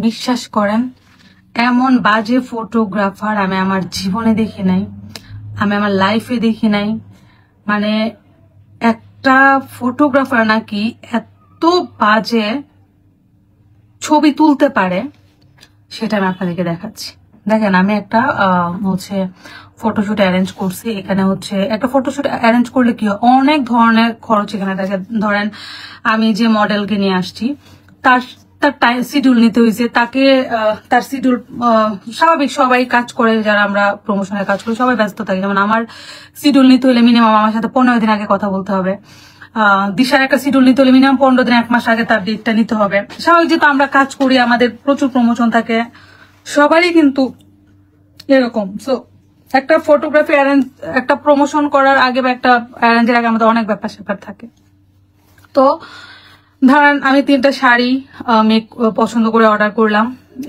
বিশ্বাস করেন এমন বাজে ফটোগ্রাফার আমি আমার জীবনে দেখি নাই, আমি আমার লাইফে দেখি নাই। মানে একটা ফটোগ্রাফার নাকি এত বাজে ছবি তুলতে পারে সেটা আমি আপনাদেরকে দেখাচ্ছি। দেখেন আমি একটা হচ্ছে ফটোশুট অ্যারেঞ্জ করছি। এখানে হচ্ছে একটা ফটোশুট অ্যারেঞ্জ করলে কি হয়, অনেক ধরনের খরচ এখানে থাকে। ধরেন আমি যে মডেলকে নিয়ে আসছি তার তার শিডিউল নিতে হয়েছে, তাকে তার শিডিউল স্বাভাবিক, সবাই কাজ করে, যারা আমরা প্রমোশনের কাজ করি সবাই ব্যস্ত থাকে। যেমন আমার শিডিউল নিতে হলে মিনিমাম আমার সাথে 15 দিন আগে কথা বলতে হবে। দিশার একটা শিডিউল নিতে হলে মিনিমাম 15 দিন 1 মাস আগে তার ডেটটা নিতে হবে। স্বাভাবিক, যেহেতু আমরা কাজ করি, আমাদের প্রচুর প্রমোশন থাকে, সবারই কিন্তু এরকম। সো একটা ফটোগ্রাফি অ্যারেঞ্জ, একটা প্রমোশন করার আগে বা একটা অ্যারেঞ্জের আগে আমাদের অনেক ব্যাপার স্যাপার থাকে। তো ধরেন আমি 3টা শাড়ি আমি পছন্দ করে অর্ডার করলাম।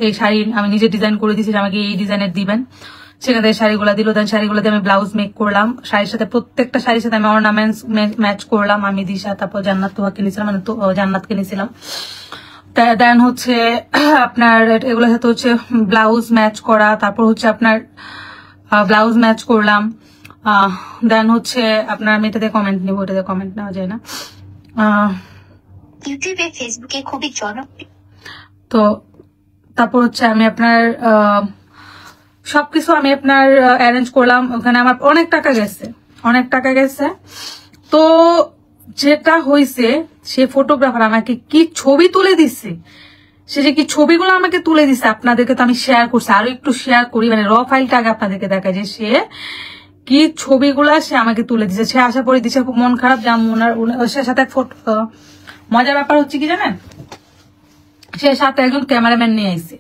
এই শাড়ি আমি নিজে ডিজাইন করে দিয়েছি, আমাকে এই ডিজাইনের দিবেন। সেখান থেকে শাড়িগুলা দিল, দেন শাড়িগুলোতে আমি ব্লাউজ মেক করলাম। শাড়ির সাথে প্রত্যেকটা শাড়ির সাথে আমি অর্নামেন্টস ম্যাচ করলাম। আমি দিশা, তারপর জান্নাত তোহাকে নিয়েছিলাম, মানে জান্নাতকে নিয়েছিলাম। দেন হচ্ছে আপনার এগুলোর সাথে হচ্ছে ব্লাউজ ম্যাচ করা, তারপর হচ্ছে আপনার ব্লাউজ ম্যাচ করলাম। দেন হচ্ছে আপনার, আমি এটাতে কমেন্ট নিব, এটাতে কমেন্ট নেওয়া যায় না। ইউটিউবে ফেসবুকে খুবই জনপ্রিয়। তো তারপর হচ্ছে আমি আপনার সবকিছু আমি আপনার অ্যারেঞ্জ করলাম। ওখানে আমার অনেক টাকা গেছে। তো যেটা হয়েছে, সে ফটোগ্রাফার আমাকে কি ছবি তুলে দিচ্ছে, সে যে কি ছবিগুলো আমাকে তুলে দিচ্ছে আপনাদেরকে তো আমি শেয়ার করছি, আরো একটু শেয়ার করি, মানে র ফাইলটা আগে আপনাদেরকে দেখায় যে সে কি ছবিগুলা সে আমাকে তুলে দিচ্ছে। সে আশা করি দিচ্ছে খুব মন খারাপ, যেমন সে সাথে ফটো, মজার ব্যাপার হচ্ছে কি জানেন, সে সাথে একজন ক্যামেরাম্যান নিয়ে আসছে,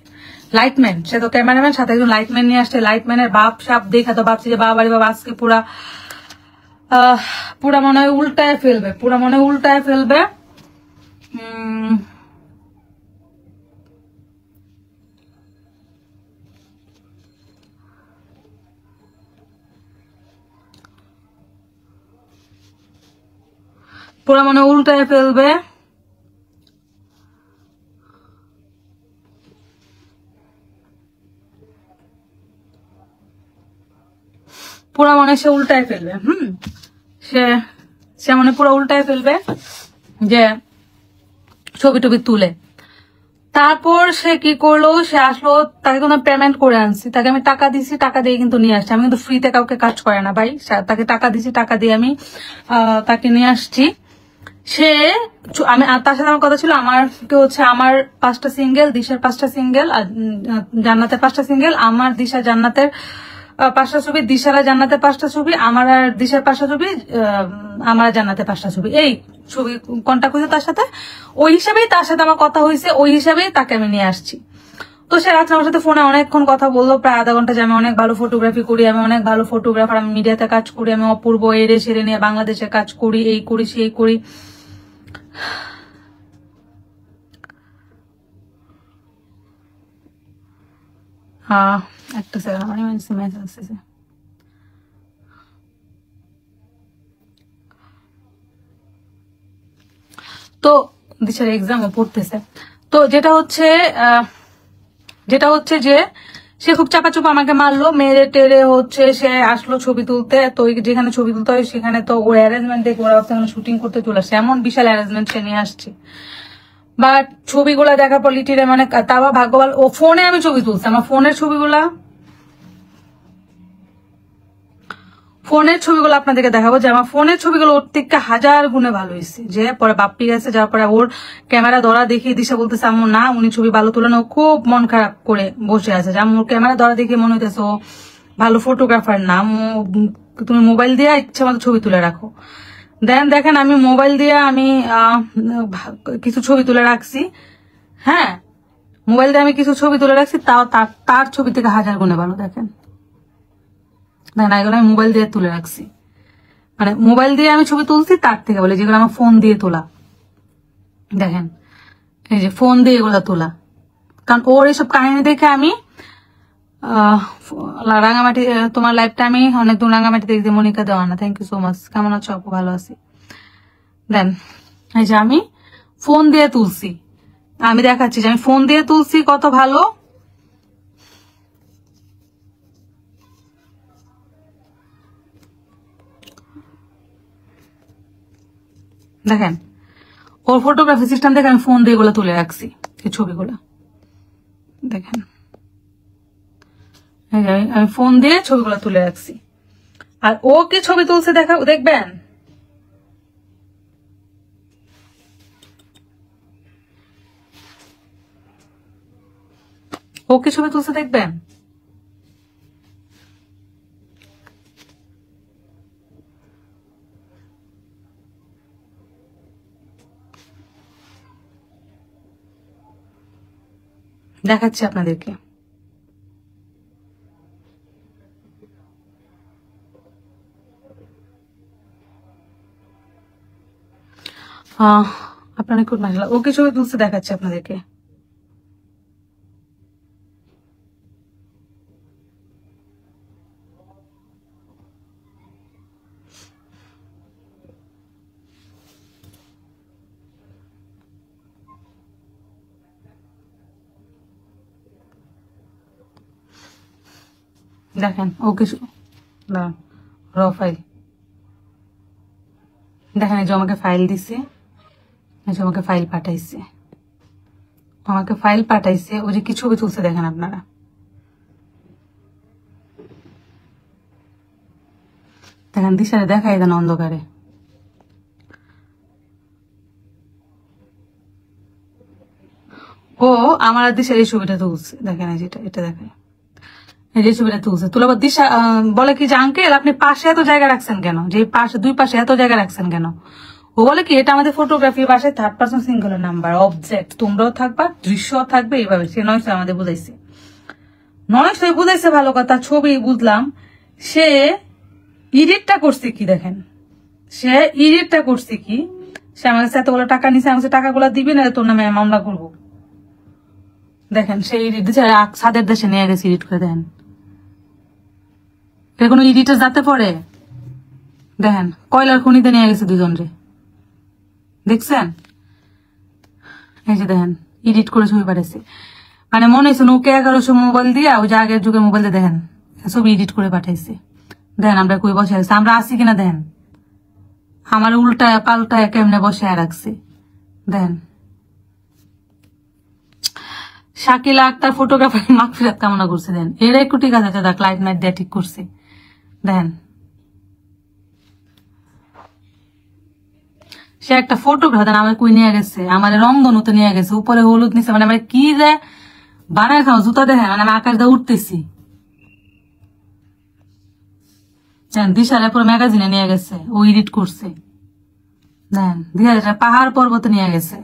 লাইটম্যান। সে তো ক্যামেরাম্যান, সাথে একজন লাইটম্যান নিয়ে আসছে। লাইটম্যানের বাপ সাপ দেখা তো ভাবছি যে বাবা বাবা আজকে পুরা মনে হয় উল্টায় ফেলবে, পুরা মনে উল্টায় ফেলবে। পুরা মনে সে উল্টায় ফেলবে। সে মনে পুরো উল্টায় ফেলবে যে ছবি টবি তুলে। তারপর সে কি করলো, সে আসলো, তাকে কিন্তু পেমেন্ট করে আনছি, তাকে আমি টাকা দিছি, টাকা দিয়ে কিন্তু নিয়ে আসছি। আমি কিন্তু ফ্রিতে কাউকে কাজ করে না ভাই, তাকে টাকা দিছি, টাকা দিয়ে আমি তাকে নিয়ে আসছি। সে আমি তার সাথে আমার কথা ছিল, আমার হচ্ছে আমার 5টা সিঙ্গেল, দিশার 5টা সিঙ্গেল, জান্নাতের 5টা সিঙ্গেল, আমার দিশা জান্নাতের 5টা ছবি, দিশারা জান্নাতের 5টা ছবি, আমার আর দিশার 5টা ছবি, আমার জান্নাতের 5টা ছবি। এই ছবি কন্টাক্ট হয়েছে তার সাথে, ওই হিসাবেই তার সাথে আমার কথা হয়েছে, ওই হিসাবেই তাকে আমি নিয়ে আসছি। তো সে রাত্রে আমার সাথে ফোনে অনেকক্ষণ কথা বললো, প্রায় আধা ঘন্টা, যে আমি অনেক ভালো ফটোগ্রাফি করি, আমি অনেক ভালো ফটোগ্রাফার, আমি মিডিয়াতে কাজ করি, আমি অপূর্ব এরে সেরে নিয়ে বাংলাদেশে কাজ করি, এই করি সেই করি। একটা সেকেন্ড, আমার মেসেজ আসছে। তো দিশার এক্সামও পড়তেছে। তো যেটা হচ্ছে যে সে খুব চাপাচুপা আমাকে মারলো, মেরে টেরে হচ্ছে সে আসলো ছবি তুলতে। তো যেখানে ছবি তুলতে হয় সেখানে তো ওর অ্যারেঞ্জমেন্ট দেখে ওরা শুটিং করতে চলে আসছে, এমন বিশাল অ্যারেঞ্জমেন্ট সে নিয়ে আসছে। বাট ছবিগুলা দেখার পর লিটিরে মানে তাও ভাগ্যবান, ও ফোনে আমি ছবি তুলছি, আমার ফোনের ছবিগুলো আপনাদেরকে দেখাবো, যে আমার ফোনের ছবিগুলো ওর থেকে 1000 গুণে ভালো হয়েছে। যে পরে বাপ্পি গেছে, যাওয়ার পরে ওর ক্যামেরা ধরা দেখিয়ে দিশা বলতেছে আম্মু না, উনি ছবি ভালো তুলে না, খুব মন খারাপ করে বসে আছে। যে আম্মুর ক্যামেরা ধরা দেখে মনে হইতেছে ও ভালো ফটোগ্রাফার না, তুমি মোবাইল দিয়ে ইচ্ছা মতো ছবি তুলে রাখো। দেখেন আমি মোবাইল দিয়ে আমি কিছু ছবি তুলে রাখছি, হ্যাঁ মোবাইল দিয়ে আমি কিছু ছবি তুলে রাখছি, তাও তার ছবি থেকে 1000 গুণে ভালো। দেখেন এগুলো আমি মোবাইল দিয়ে তুলে রাখছি, মানে মোবাইল দিয়ে আমি ছবি তুলছি তার থেকে বলে, যেগুলো আমার ফোন দিয়ে তোলা। দেখেন এই যে ফোন দিয়ে এগুলো তোলা, কারণ ওর এইসব কাহিনী দেখে আমি রাঙামাটি, তোমার লাইফটা আমি অনেক দূর রাঙামাটি দেখতে, মনিকা দেওয়ানা, থ্যাংক ইউ সো মাচ। কেমন আছো আপু? ভালো আছি। দেন এই যে আমি ফোন দিয়ে তুলছি, আমি দেখাচ্ছি যে আমি ফোন দিয়ে তুলছি কত ভালো। দেখেন ওর ফটোগ্রাফি সিস্টেম দেখে আমি ফোন দিয়ে এগুলো তুলে রাখছি এই ছবিগুলো। দেখেন আমি ফোন দিয়ে ছবিগুলো তুলে রাখছি। আর ও কি ছবি তুলছে দেখবেন। ও কি ছবি তুলছে দেখবেন। দেখাচ্ছি আপনাদেরকে। আপনারা খুব ভালো ও কি ছবি তুলছে দেখাচ্ছি আপনাদেরকে। দেখেন ও কিছু র ফাইল দেখেন এই যে আমাকে ফাইল দিছে, এই যে আমাকে ফাইল পাঠাইছে, আমাকে ফাইল পাঠাইছে। ও যে কি ছবি তুলছে দেখেন আপনারা। দেখেন দিশারে দেখাই দেন অন্ধকারে। ও আমার দিশার এই ছবিটা তুলছে দেখেন, এই যেটা এটা দেখেন এই যে ছবিটা তুলছে। তুলাবার দিশা বলে কি যে আঙ্কেল আপনি পাশে এত জায়গা রাখছেন কেন, যে পাশে দুই পাশে এত জায়গা রাখছেন কেন। ও বলে কি এটা আমাদের ফটোগ্রাফি বাসায় third person singular number object, তোমরাও থাকবা দৃশ্য থাকবে এইভাবে। সে নয় আমাদের বুঝাইছে, নয় বুঝাইছে ভালো কথা, ছবি বুঝলাম। সে ইডিটটা করছে কি দেখেন, সে ইডিটটা করছে কি, সে আমার কাছে এতগুলো টাকা নিছে, আমার কাছে টাকাগুলো দিবি না তোর নামে মামলা করবো। দেখেন সে ইডিট দিচ্ছে, সাদের দেশে নিয়ে গেছে ইডিট করে। দেখেন এটা কোনো ইডিটার যাতে পড়ে। দেখেন কয়লার খনিতে নিয়ে গেছে দুজন রে, দেখছেন এই যে দেখেন এডিট করে ছবি পাঠাইছে। মানে মনে হয়েছে ওকে 1100 মোবাইল দিয়ে ওই যে আগের যুগে মোবাইল দিয়ে দেখেন ছবি এডিট করে পাঠাইছে। দেখেন আমরা কই বসে আছি, আমরা আছি কিনা দেখেন, আমার উল্টায় পাল্টায় কেমনে বসে রাখছে। দেখেন শাকিলা আক্তার ফটোগ্রাফার মাগফিরাত কামনা করছে। দেন এর একটু ঠিক আছে, দেখ লাইট নাইট দিয়ে ঠিক করছে। দেখেন সে একটা ফটোগ্রাফার দেন আমার কই নিয়ে গেছে, আমার রংধনুতে নিয়ে গেছে, উপরে হলুদ নিছে, মানে আমার কি যে বানায় খাও জুতা দেখেন, মানে আমি আকাশ দিয়ে উঠতেছি। দিশারে পুরো ম্যাগাজিনে নিয়ে গেছে, ও এডিট করছে। দেখেন দিশা পাহাড় পর্বতে নিয়ে গেছে।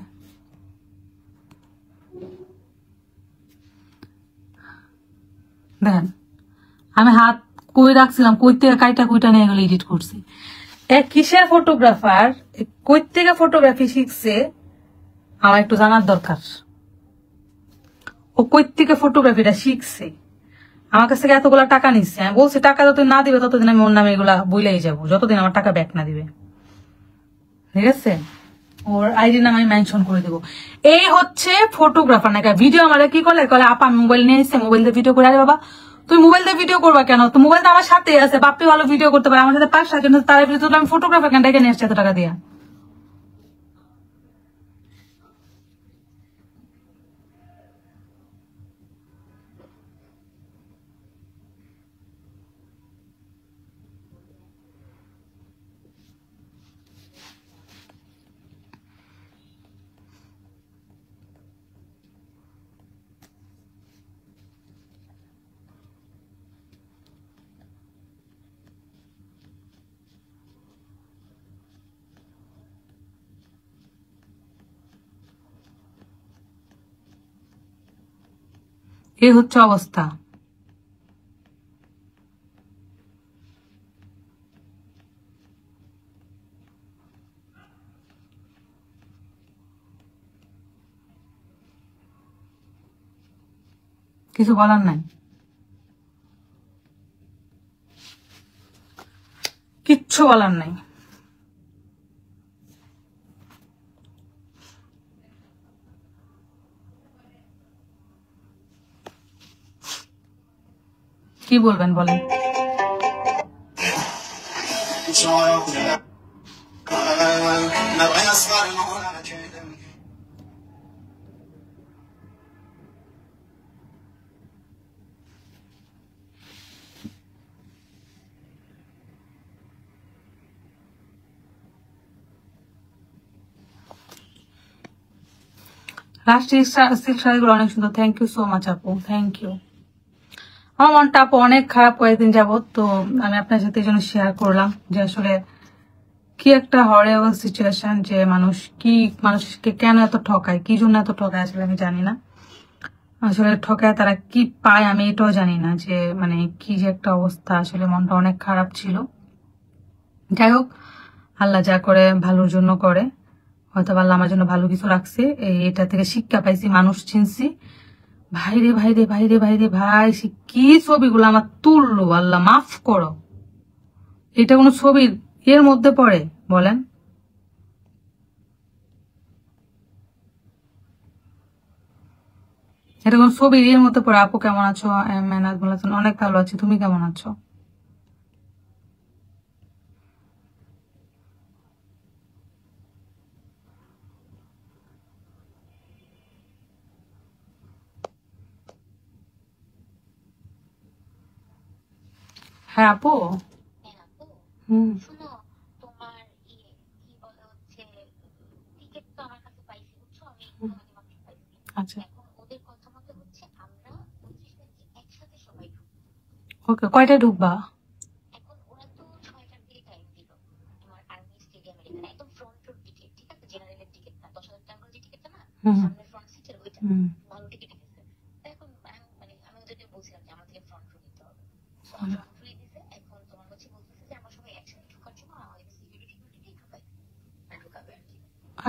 দেখেন আমি হাত কই রাখছিলাম, কই থেকে কাইটা কুইটা নিয়ে গেলে এডিট করছি। এক কিসের ফটোগ্রাফার, কই থেকে ফটোগ্রাফি শিখছে আমার একটু জানার দরকার। ও কই থেকে ফটোগ্রাফিটা শিখছে, আমার কাছ থেকে এতগুলা টাকা নিচ্ছে। আমি বলছি টাকা যতদিন না দিবে ততদিন আমি ওর নামে এগুলা বইলাই যাবো, যতদিন আমার টাকা ব্যাক না দিবে। ঠিক আছে, ওর আইডি নাম আমি মেনশন করে দেবো। এই হচ্ছে ফটোগ্রাফার নাকি। ভিডিও আমাদের কি করলে আপা মোবাইল নিয়ে এসছে, মোবাইল দিয়ে ভিডিও করে। আরে বাবা তুই মোবাইল দিয়ে ভিডিও করবা কেন, তো মোবাইল তো আমার সাথে আছে, বাপ্পি ভালো ভিডিও করতে পারে, আমার সাথে 5 জন, তার ভিতরে আমি ফটোগ্রাফার কেন ডেকে নিয়ে এসছি এত টাকা দিয়া। এই হচ্ছে অবস্থা। কিছু বলার নাই, কিচ্ছু বলার নাই। কি বলবেন বলেন? রাষ্ট্রীয় সিল্ক শাড়িগুলো অনেক সুন্দর। থ্যাংক ইউ সো মাচ আপু, থ্যাংক ইউ। আমার মনটা আপু অনেক খারাপ কয়েকদিন যাবত, তো আমি আপনার সাথে এই জন্য শেয়ার করলাম যে আসলে কি একটা হরেবল সিচুয়েশন, যে মানুষকে কেন এত ঠকায়, কি জন্য এত ঠকায় আসলে আমি জানি না। আসলে ঠকায় তারা কি পায় আমি এটাও জানি না, যে মানে কি যে একটা অবস্থা। আসলে মনটা অনেক খারাপ ছিল। যাই হোক, আল্লাহ যা করে ভালোর জন্য করে, হয়তো আল্লাহ আমার জন্য ভালো কিছু রাখছে। এটা থেকে শিক্ষা পাইছি, মানুষ চিনছি। ভাইরে ভাইরে ভাইরে ভাইরে ভাই, সে কি ছবিগুলো আমার তুললো, আল্লাহ মাফ করো। এটা কোনো ছবির এর মধ্যে পড়ে বলেন? এটা কোন ছবির এর মধ্যে পড়ে? আপু কেমন আছো? অনেক ভালো আছি, তুমি কেমন আছো? হ্যাঁ আপু। হুম। আচ্ছা, ওকে। কয়টায় ঢুকবা?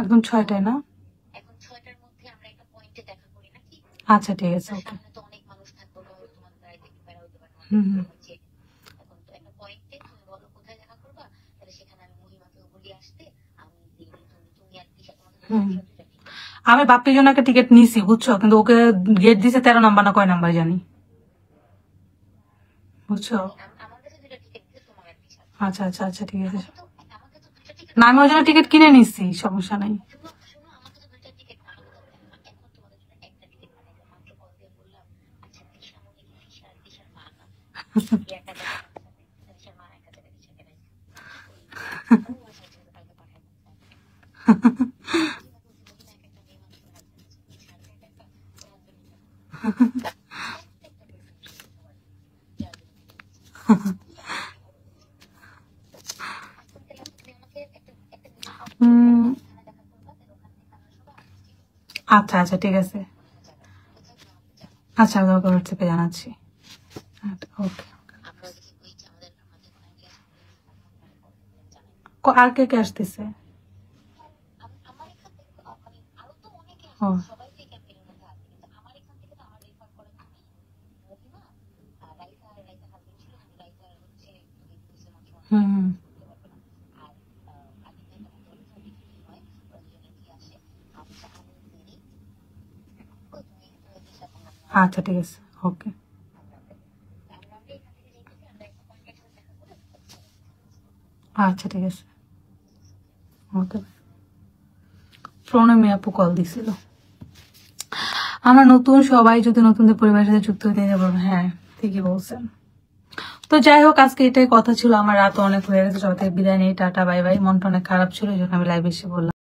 একদম 6টায় না? আচ্ছা ঠিক আছে, ওকে। আমি বাপ্পির জন্য একটা টিকিট নিছি বুঝছো, কিন্তু ওকে গেট দিছে 13 নাম্বার না কয় নাম্বার জানি, বুঝছো? আচ্ছা আচ্ছা আচ্ছা ঠিক আছে। না আমি ওই জন্য টিকিট কিনে নিছি, সমস্যা নাই। আচ্ছা আচ্ছা ঠিক আছে। আচ্ছা আমি ওকে হোয়াটসঅ্যাপে জানাচ্ছি। ওকে। আর কে কে আসতেছে? ও হুম। আচ্ছা ঠিক আছে, ওকে। আচ্ছা ঠিক আছে, ওকে। প্রণমী আপু কল দিছিল। আমরা নতুন সবাই যদি নতুনদের পরিবারের সাথে যুক্ত হতে যাবো। হ্যাঁ ঠিকই বলছেন। তো যাই হোক, আজকে এটাই কথা ছিল। আমার রাত অনেক হয়ে গেছে, সবাই থেকে বিদায় নেই, টাটা বাই বাই। মনটা অনেক খারাপ ছিল, এই জন্য আমি লাইভ এসে বললাম।